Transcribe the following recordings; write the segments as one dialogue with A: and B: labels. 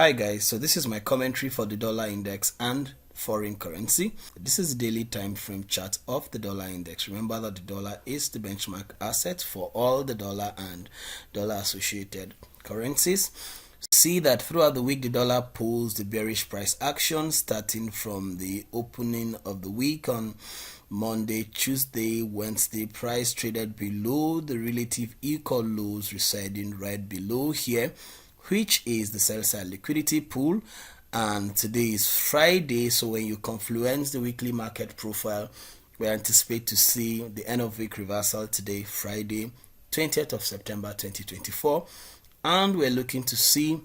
A: Hi guys, so this is my commentary for the dollar index and foreign currency. This is the daily time frame chart of the dollar index. Remember that the dollar is the benchmark asset for all the dollar and dollar associated currencies. See that throughout the week the dollar pulls the bearish price action starting from the opening of the week on Monday, Tuesday, Wednesday. Price traded below the relative equal lows residing right below here, which is the sell side liquidity pool. And today is Friday, so when you confluence the weekly market profile, we anticipate to see the end of week reversal today, Friday 20th of September 2024, and we're looking to see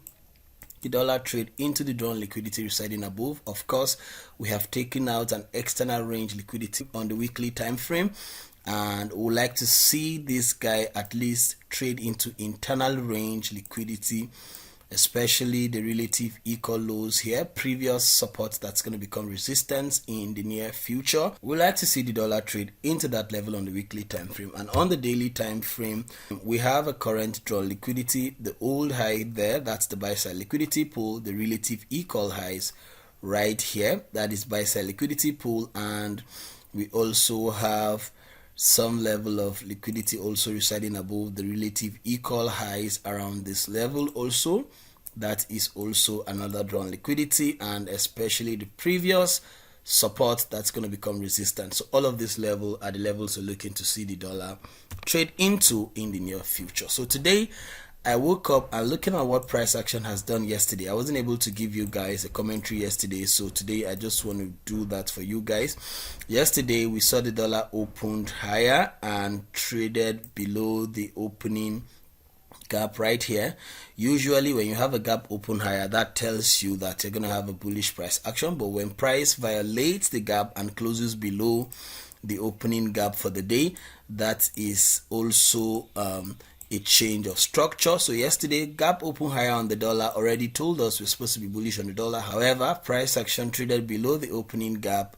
A: the dollar trade into the drawn liquidity residing above. Of course, we have taken out an external range liquidity on the weekly time frame, and we would like to see this guy at least trade into internal range liquidity, especially the relative equal lows here, previous support that's going to become resistance in the near future. We like to see the dollar trade into that level on the weekly time frame. And on the daily time frame, we have a current draw liquidity, the old high there, that's the buy side liquidity pool, the relative equal highs right here, that is buy side liquidity pool, and we also have some level of liquidity also residing above the relative equal highs around this level also. That is also another drawn liquidity, and especially the previous support that's going to become resistance. So all of this level are the levels we're looking to see the dollar trade into in the near future. So today I woke up and looking at what price action has done yesterday. I wasn't able to give you guys a commentary yesterday, so today I just want to do that for you guys. Yesterday we saw the dollar opened higher and traded below the opening gap right here. Usually when you have a gap open higher, that tells you that you're going to have a bullish price action, but when price violates the gap and closes below the opening gap for the day, that is also a change of structure. So yesterday gap open higher on the dollar already told us we're supposed to be bullish on the dollar. However, price action traded below the opening gap,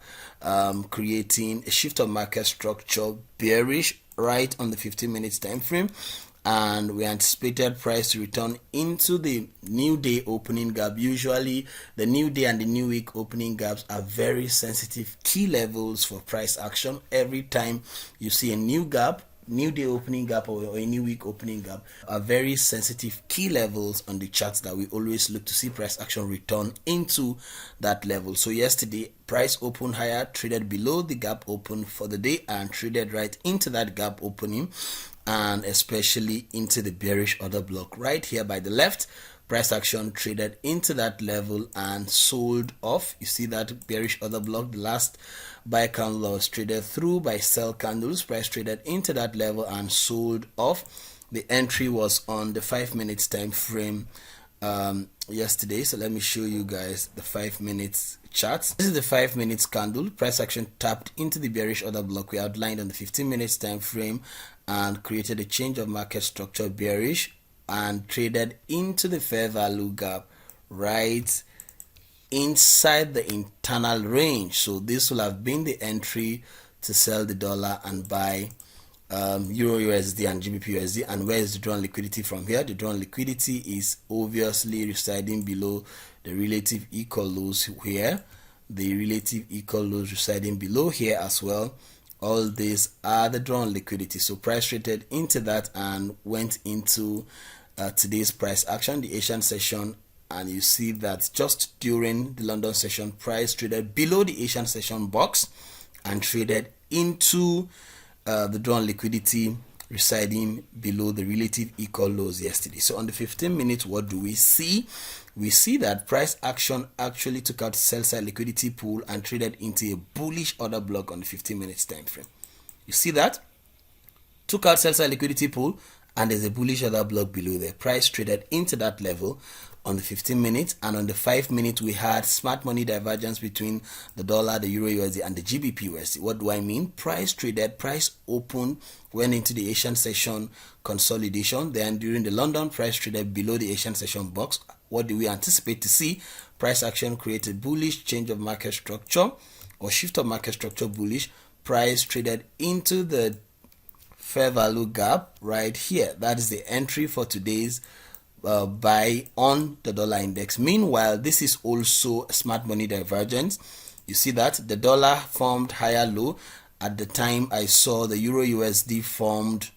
A: creating a shift of market structure bearish right on the 15 minutes time frame, and we anticipated price to return into the new day opening gap. Usually the new day and the new week opening gaps are very sensitive key levels for price action. Every time you see a new gap, new day opening gap or a new week opening gap, are very sensitive key levels on the charts that we always look to see price action return into that level. So yesterday price opened higher, traded below the gap open for the day, and traded right into that gap opening, and especially into the bearish order block right here by the left. Price action traded into that level and sold off. You see that bearish order block, the last buy candle was traded through by sell candles. Price traded into that level and sold off. The entry was on the 5 minutes time frame yesterday. So let me show you guys the 5 minutes chart. This is the 5 minutes candle. Price action tapped into the bearish order block we outlined on the 15 minutes time frame and created a change of market structure bearish, and traded into the fair value gap right inside the internal range. So this will have been the entry to sell the dollar and buy Euro USD and GBP USD. And where is the drawn liquidity from here? The drawn liquidity is obviously residing below the relative equal lows here, the relative equal lows residing below here as well. All these are the drawn liquidity. So price traded into that and went into today's price action, the Asian session, and you see that just during the London session, price traded below the Asian session box and traded into the drawn liquidity residing below the relative equal lows yesterday. So on the 15 minutes, what do we see? We see that price action actually took out sell side liquidity pool and traded into a bullish order block on the 15 minutes time frame. You see that? Took out sell side liquidity pool and there's a bullish order block below there. Price traded into that level on the 15 minutes, and on the 5 minutes we had smart money divergence between the dollar, the Euro USD, and the GBP USD. What do I mean? Price traded, price opened, went into the Asian session consolidation. Then during the London, price traded below the Asian session box. What do we anticipate to see? Price action created bullish change of market structure or shift of market structure bullish. Price traded into the fair value gap right here. That is the entry for today's buy on the dollar index. Meanwhile, this is also a smart money divergence. You see that the dollar formed higher low at the time I saw the euro USD formed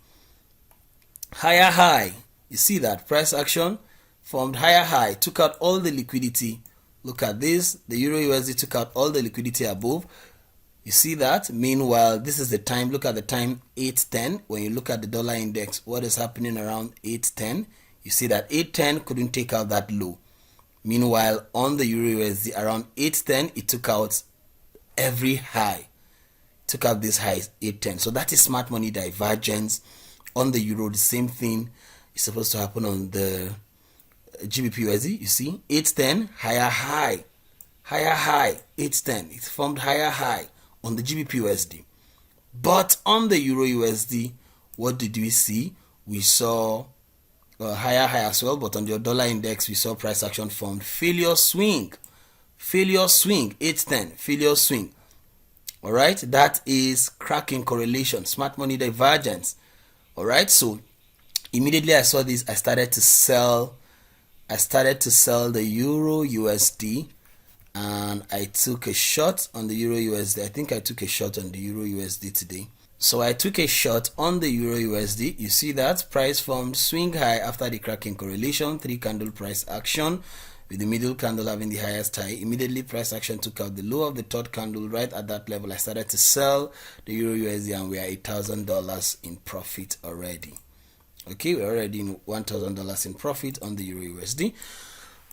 A: higher high. You see that price action formed higher high, took out all the liquidity. Look at this, the euro USD took out all the liquidity above. You see that? Meanwhile, this is the time. Look at the time, 8:10. When you look at the dollar index, what is happening around 8:10? You see that 8:10 couldn't take out that low. Meanwhile, on the euro USD, around 8:10, it took out every high. Took out this high, 8:10. So that is smart money divergence. On the euro, the same thing is supposed to happen on the GBP USD. You see, 8:10, higher high. Higher high, 8:10. It formed higher high on the GBP USD. But on the euro USD, what did we see? We saw higher high as well, but on the dollar index, we saw price action formed failure swing. Failure swing, 8:10, failure swing. All right, that is cracking correlation, smart money divergence. All right, so immediately I saw this, I started to sell the euro USD, and I took a shot on the euro USD. I think I took a shot on the euro USD today. So I took a shot on the euro USD. You see that price formed swing high after the cracking correlation, 3 candle price action, with the middle candle having the highest high. Immediately price action took out the low of the third candle. Right at that level, I started to sell the euro USD, and we are $1,000 in profit already. Okay, we're already in $1,000 in profit on the euro USD.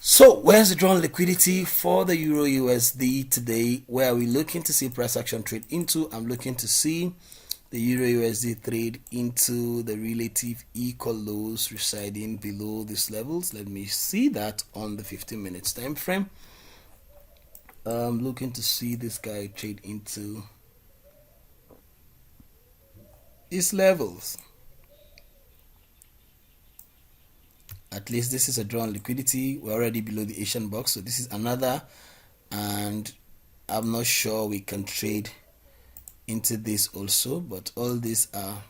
A: So where's the drawn liquidity for the euro USD today? Where are we looking to see price action trade into? I'm looking to see the euro USD trade into the relative equal lows residing below these levels. Let me see that on the 15 minutes time frame. I'm looking to see this guy trade into these levels. At least this is a drawn liquidity. We're already below the Asian box, so this is another, and I'm not sure we can trade into this also, but all these are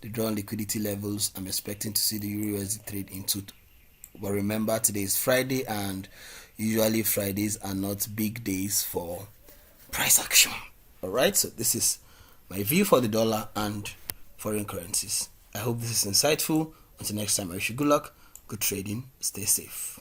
A: the drawn liquidity levels I'm expecting to see the euro USD trade into. But remember, today is Friday, and usually Fridays are not big days for price action. All right, so this is my view for the dollar and foreign currencies. I hope this is insightful. Until next time, I wish you good luck, good trading, stay safe.